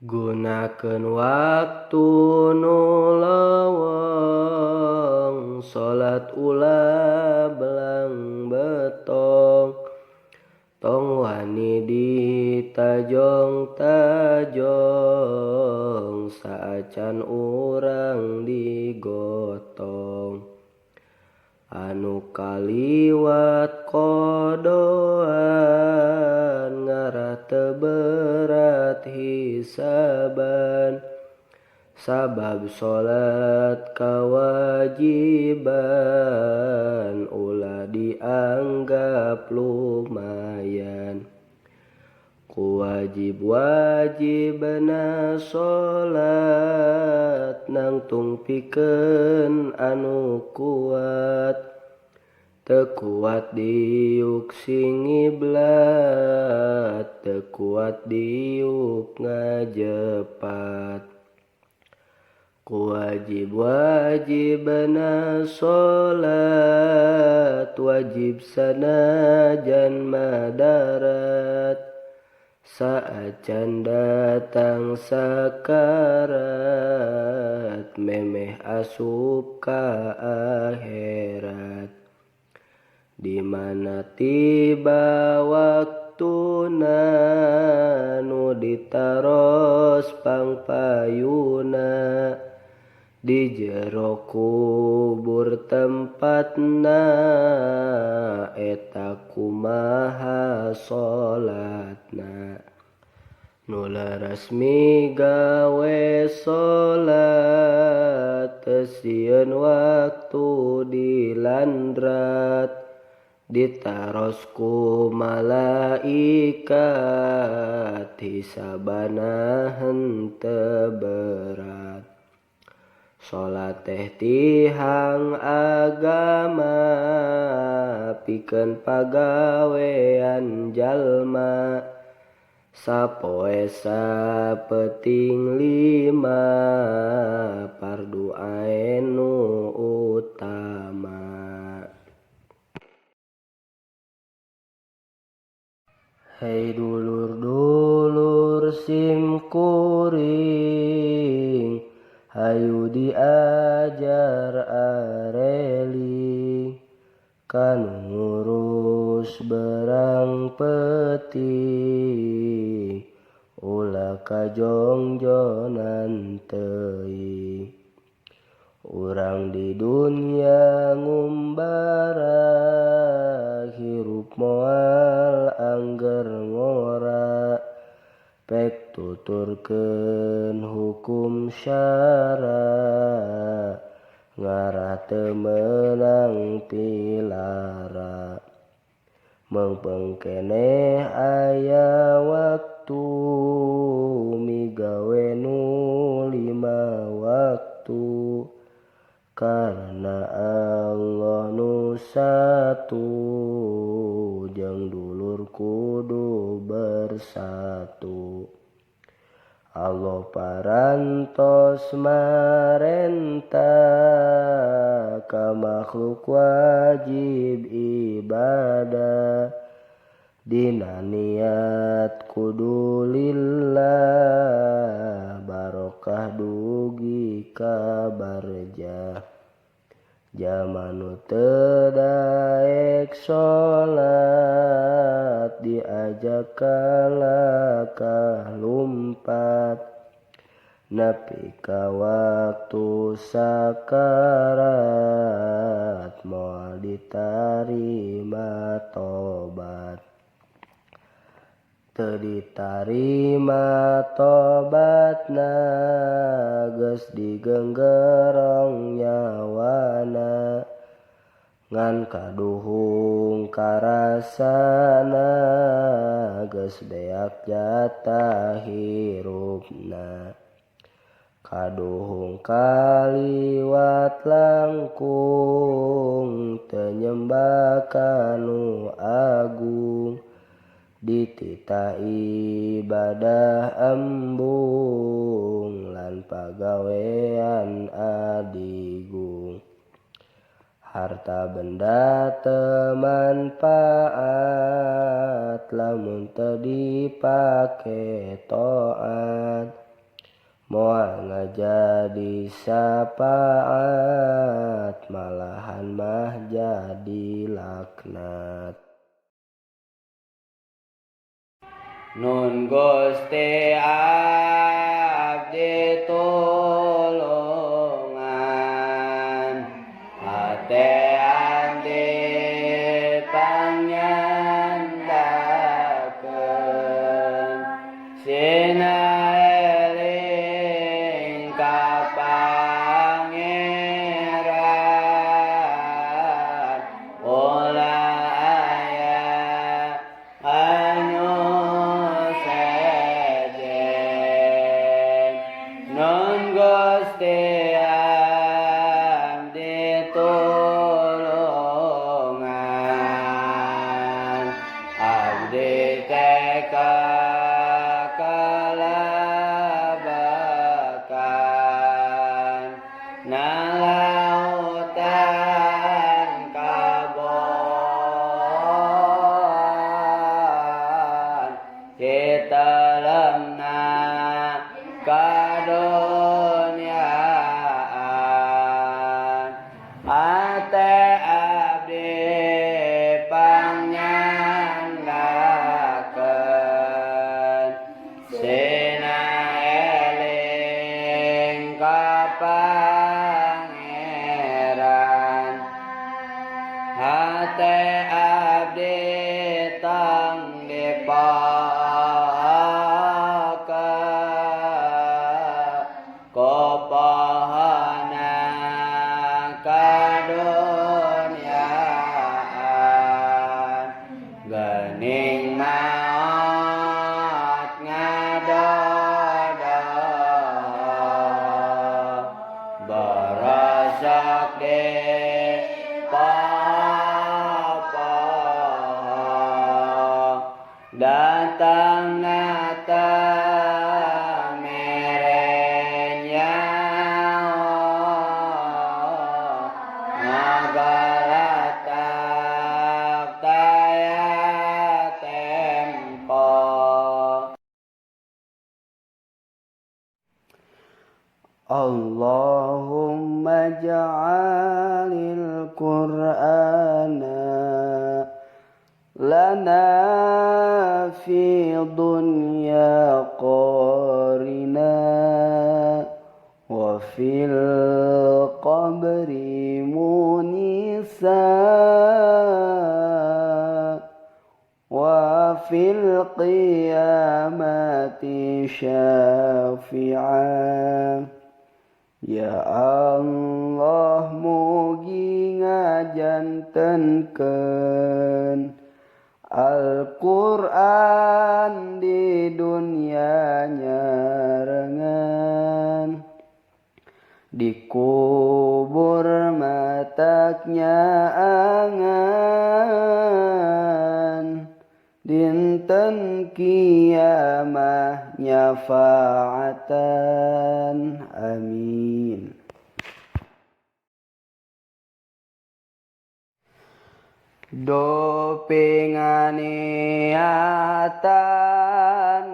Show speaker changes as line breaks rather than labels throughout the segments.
Gunakeun waktu nu leuweung, salat ulah belang betong. Tong wani ditajong-tajong, saacan urang digotong. Anu kaliwat kodoan, ngarah teu berat hisaban. Sabab salat kawajiban, ulah dianggap lumayan. Kuwajib-wajibna salat, nangtung pikeun anu kuat. Teu kuat diuk sing ngiblat, teu kuat diuk ngajepat. Kuwajib-wajibna salat, wajib sanajan madarat. Saacan datang sakarat, memeh asup ka akhirat. Di mana tiba waktuna, nu ditaros pangpayuna. Di jero kubur tempatna, eta kumaha salatna. Nu laras migawe salat, teu sieun waktu dilandrat. Ditaros ku malaikat, hisabana henteu berat. Salat teh tihang agama, pikeun pagawean jalma. Sapoe sapeuting lima, fardu ain nu utama. Hei dulur-dulur sim kuring, hayu diajar areli. Kanu ngurus berang peti, ulah kajongjonan teuing. Urang di dunia ngumbara, hirup moal angger ngora. Pek tuturkeun hukum syara, ngarah teu meunang pilara. Meungpeung keneh aya waktu, migawe nu 5 waktu. Karena Allah nu satu, jeung dulur kudu bersatu. Allah parantos marentah, ka makhluk wajib ibadah. Dina niat kudu lillah, barokah dugi ka barjah. Jalma nu teu daek salat, diajak kalakah lumpat. Nepi ka waktu sakarat, moal ditarima tobat. Teu ditarima tobatna, geus digenggerong nyawana. Ngan kaduhung karasana, geus beak jatah hirupna. Kaduhung kaliwat langkung, teu nyembah kanu agung. Dititah ibadah embung, lan pagawean adigung. Harta benda teu manfaat, lamun teu dipake taat. moal ngajadi syafaat, malahan mah jadi laknat. Nun Gusti abdi tulungan, atean dipanyandakeun, sinaeling ka Pangeran, ulah aya anu nun Gusti abdi tulungan, abdi teh kakalabakan, nalautan kabon, kita lemna kadonyaan, ate abdi panyandakeun, sinaeling ka Pangeran, ate abdi tang kopahana kadonyaan, geuning maot ngadodo, borosok di poho, datang Allahumma ja'alil Qur'ana lana fi dunya qarina wa fil qabri munisa wa fil qiyamati syafi'an. Ya Allah, mugi ngajantenkeun Al-Qur'an di dunia nyarengan, di kubur mataknya angan, dinten kiamah nyafaatan. Amin. Do pinganiatan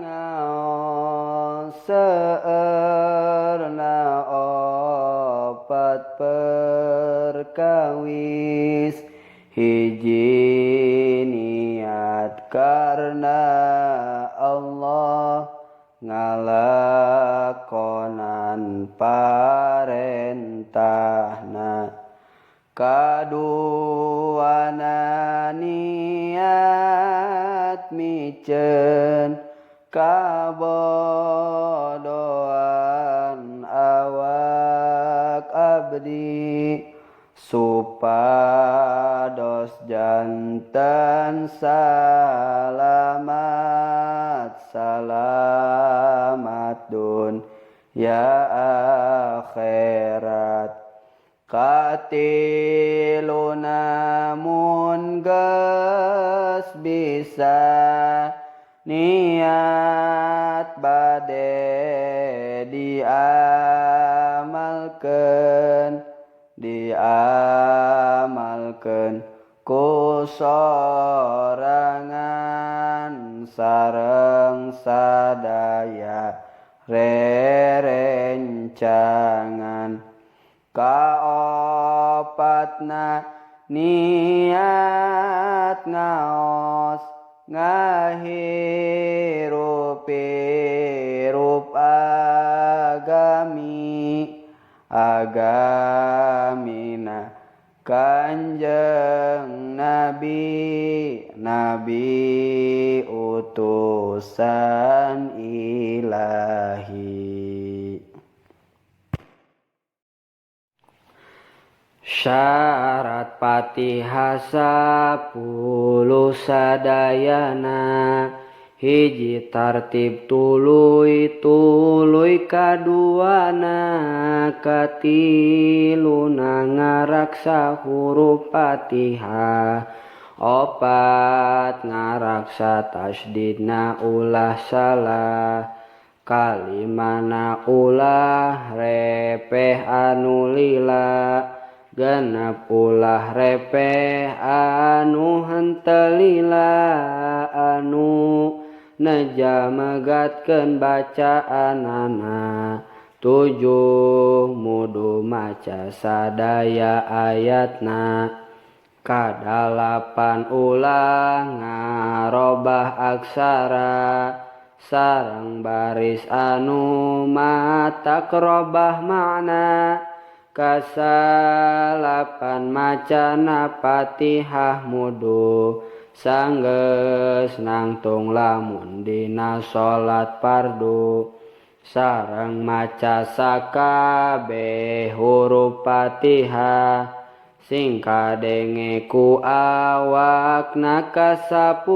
ngaoseurna opat perkawis, hiji niat karna Allah, ngalakonan parentahna, kaduana niat miceun kabodohan awak abdi, supados janten salamat dunya akhirat. Katilu namun geus bisa niat bade diamalkeun ku sorangan sareng sadaya rerencangan kaopatna niat ngaos ngahirup agamina Kanjeng Nabi utusan ilahi. Syarat Fatihah 10 sadayana, hiji tartib tuluy kaduana, katiluna ngaraksa huruf Fatihah, opat ngaraksa tasdidna ulah salah, kalimana ulah repeh anu lila, genep ulah repeh anu henteu lila, anu neja megatkeun bacaanana, 7 mudu maca sadaya ayatna, kadalapan ulah ngarobah aksara, sareng baris anu matak robah makna, kasalapan macana Fatihah mudu, sanggeus nangtung lamun dina sholat fardu, sareng maca sakabeh huruf Fatihah, sing kadenge ku awakna ka-10,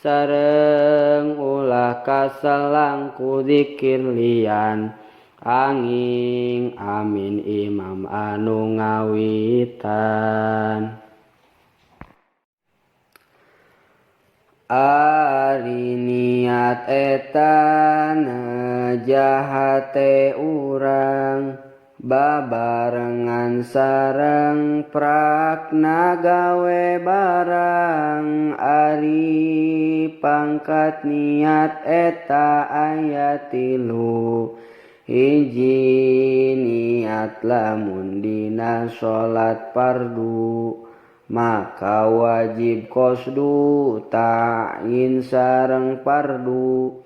sareng ulah kaselang ku zikir lian, anging amin imam anu ngawitan. Ari niat eta najahate urang, babarengan sareng prakna gawe barang, ari pangkat niat eta aya 3, hiji niat lamun dina sholat fardu, maka wajib qasdu ta'yin sareng fardu,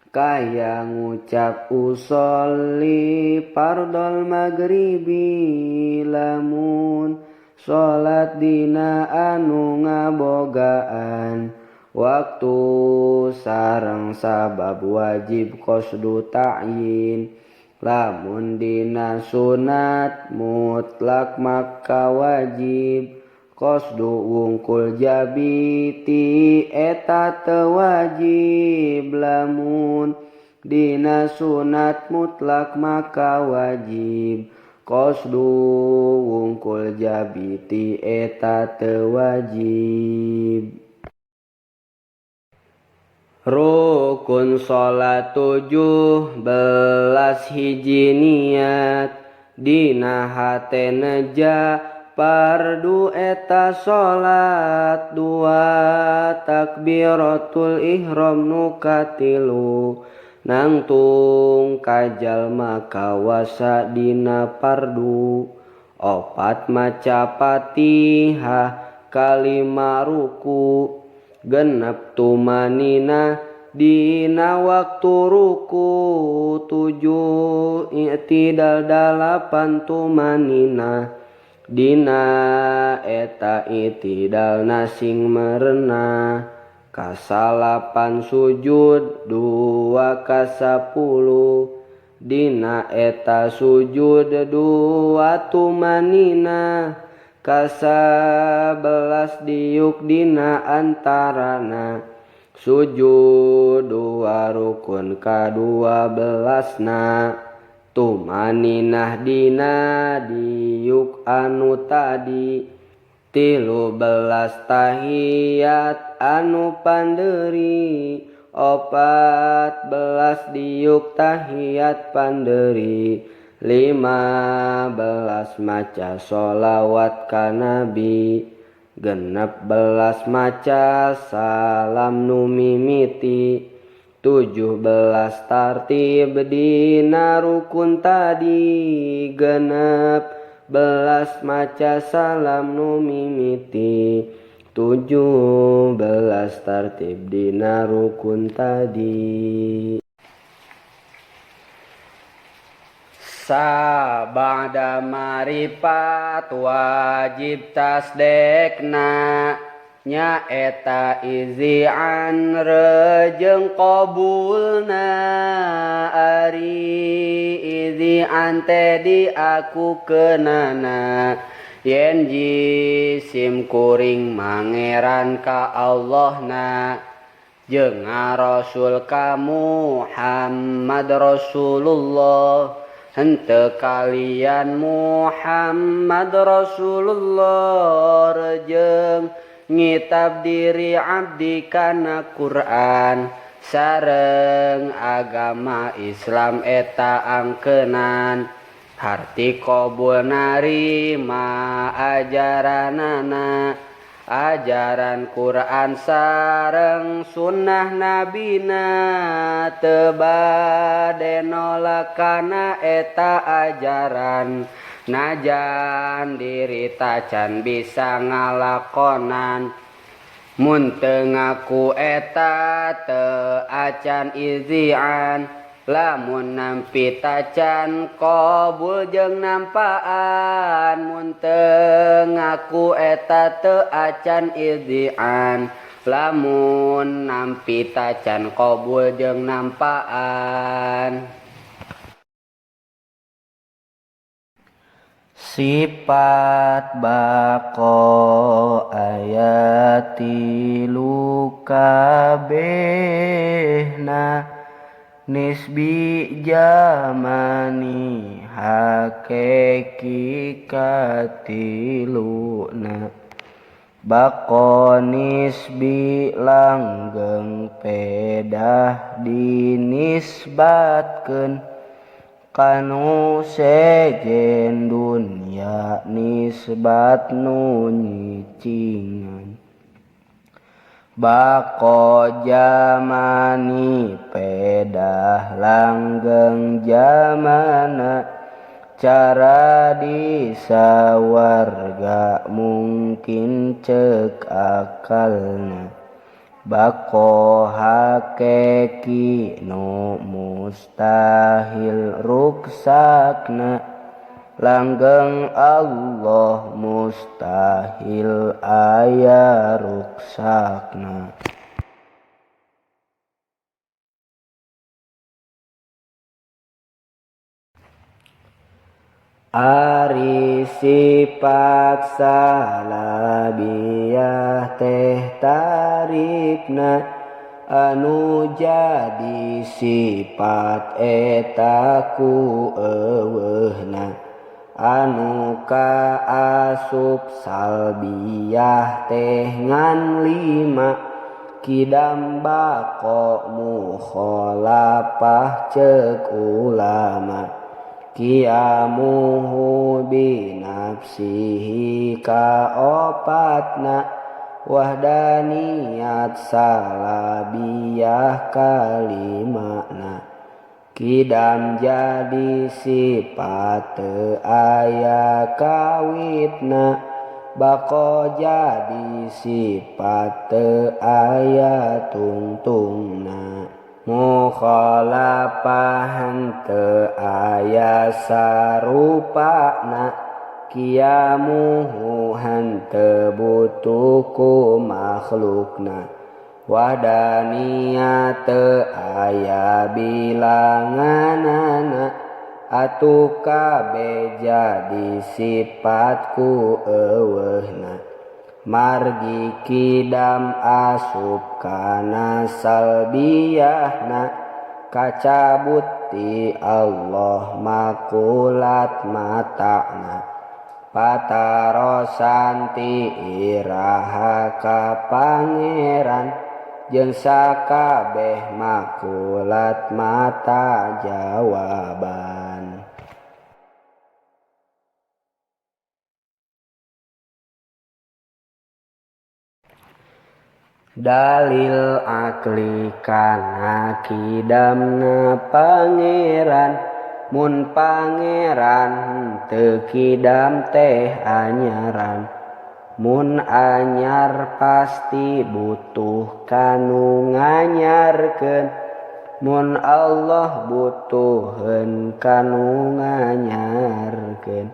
kaya ngucap usolli fardol maghribi, lamun sholat dina anu ngabogaan waktu, sareng sabab wajib qasdu ta'yin, lamun dina sunat mutlak maka wajib qasdu wungkul jabiti, eta teu wajib, lamun dina sunat mutlak maka wajib qasdu wungkul jabiti, eta teu wajib. Rukun sholat 17 hiji niat, dina hate neja fardu eta sholat, 2 takbiratul ihram nu katilu, nangtung kajalma kawasa dina fardu, 4 maca Fatihah, 5 ruku, genep tumanina dina waktu ruku, 7 i'tidal 8 tumanina, dina eta i'tidal sing merenah, kasalapan sujud 2 ka 10, dina eta sujud 2 tumanina, ka-11 diuk dina antarana, sujud 2 rukun ka-12 na, tumaninah dina diuk anu tadi, 13 tahiyat anu panderi, 14 diuk tahiyat panderi, 15 maca sholawat ka Nabi, 16 maca salam nu mimiti, 17 tartib dina rukun tadi, genep belas maca salam nu mimiti. 17 tartib dina rukun tadi. Ba'da marifat wajib tasdekna nya eta izi'an rejeng qabulna. Ari izi'an teh di aku kenana yen jisim kuring mangeran ka Allahna jeung Rasul ka Muhammad Rasulullah. Henteu kalian Muhammad Rasulullah rejeng ngitab diri abdi kana Quran sareng agama Islam eta angkeunan. Harti qabul narima ajaranana, ajaran Quran sareng sunnah nabina. Teu bade nolak kana eta ajaran, najan diri tacan bisa ngalakonan. Mun teu ngaku eta teu acan izi'an, lamun nampi tacan qabul jeung nampaan. Mun teu ngaku eta teu acan izi'an, lamun nampi tacan qabul jeung nampaan. Sifat baqo ayati lukabehna, nisbi jamani hakeki katiluna. Baqo nisbi langgeng pedah dinisbatkeun kanu sejen dunya nisbat nu nyicingan. Baqo jamani pedah langgeng jamana, cara disawarga mungkin cek akalna. Baqo hakeki nu mustahil ruksakna, langgeng Allah mustahil aya ruksakna. Ari sifat salabiyah teh tarifna, anu jadi sifat eta ku eueuhna. Anu kaasup salbiyah teh ngan 5, kidam baqo mukhalafah cek ulama. Qiyamuhu binafsihi kaopatna, wahdaniyat salabiyah kalimana. Kidam jadi sifat teu aya kawitna, baqo jadi sifat teu aya tungtungna. Mukhalafah henteu aya sarupana, qiyamuhu henteu butuh ku makhlukna. Wahdaniyah teu aya bilanganana, atuh kabeh jadi sifat ku eueuhna. Margi kidam asup kana salbiyahna, kacabut ti Allah makulat mata'na. Patarosan ti iraha ka Pangeran, jeung sakabeh makulat mata jawaban. Dalil akli kana kidamna pangeran, mun pangeran teu kidam teh anyaran. Mun anyar pasti butuh kanu nganyarkeun, mun Allah butuheun kanu nganyarkeun.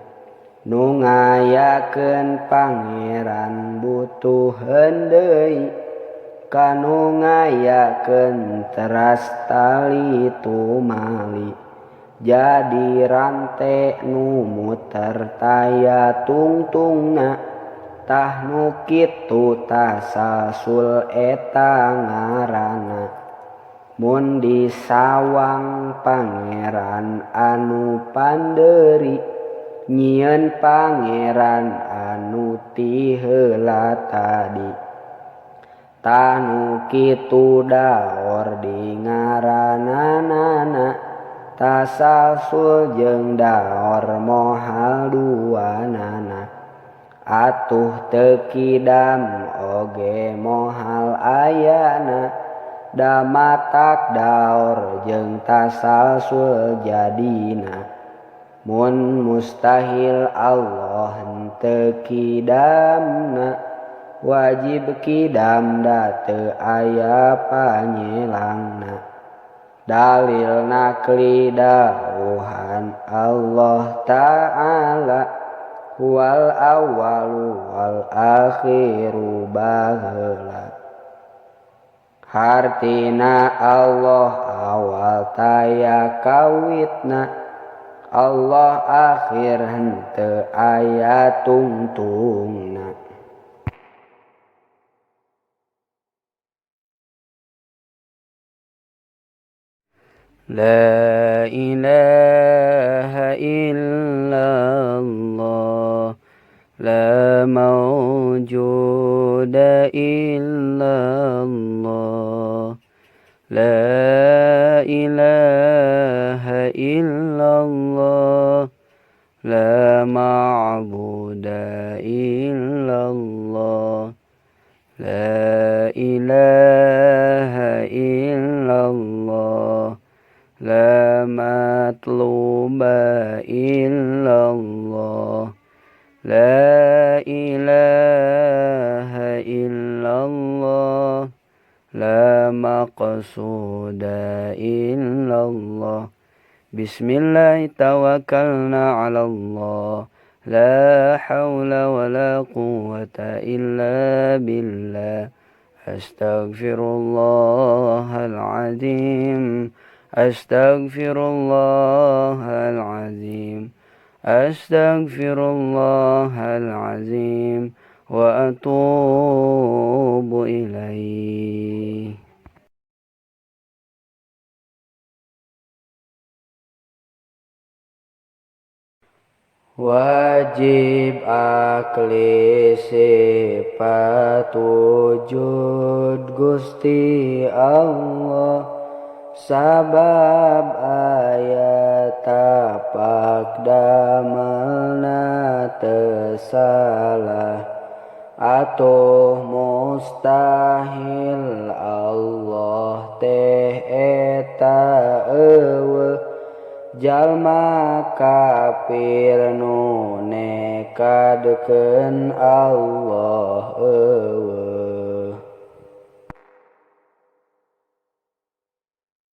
Nu ngayakeun pangeran butuheun deui, kanu ngayakeun teras tali tumali. Jadi rante nu muter taya tungtungna, tah nu kitu tasalsul eta ngaranna. Mun disawang pangeran anu pandeuri, nyieun pangeran anu ti heula tadi. Tah nu kitu daor di ngaranana, tasalsul jeung daor moal duanana. Atuh teu kidam oge moal ayana, da matak daor jeung tasalsul jadina. Mun mustahil Allah henteu kidamna, wajib kidam da teu aya panyelangna. Dalilna kli dawuhan Allah Ta'ala, wal awwalu wal akhiru baheula. Hartina Allah awal taya kawitna, Allah akhir henteu aya tungtungna. La ilaha illallah, la mawjuda illallah, la ilaha illallah, la ma'buda illallah, la ilaha illallah, la matluba illallah, la ilaha illallah, la maqsuda illallah. Bismillah tawakkalna ala Allah, la hawla wa la quwwata illa billah. Astaghfirullahal azim, astaghfirullahal azim, astaghfirullahal azim, wa atubu ilaih. Wajib akli sifat wujud Gusti Allah, sabab ayat tapak damelna teu salah. Atuh mustahil Allah teh eta eueuh, jalma kafir nu nekadkeun Allah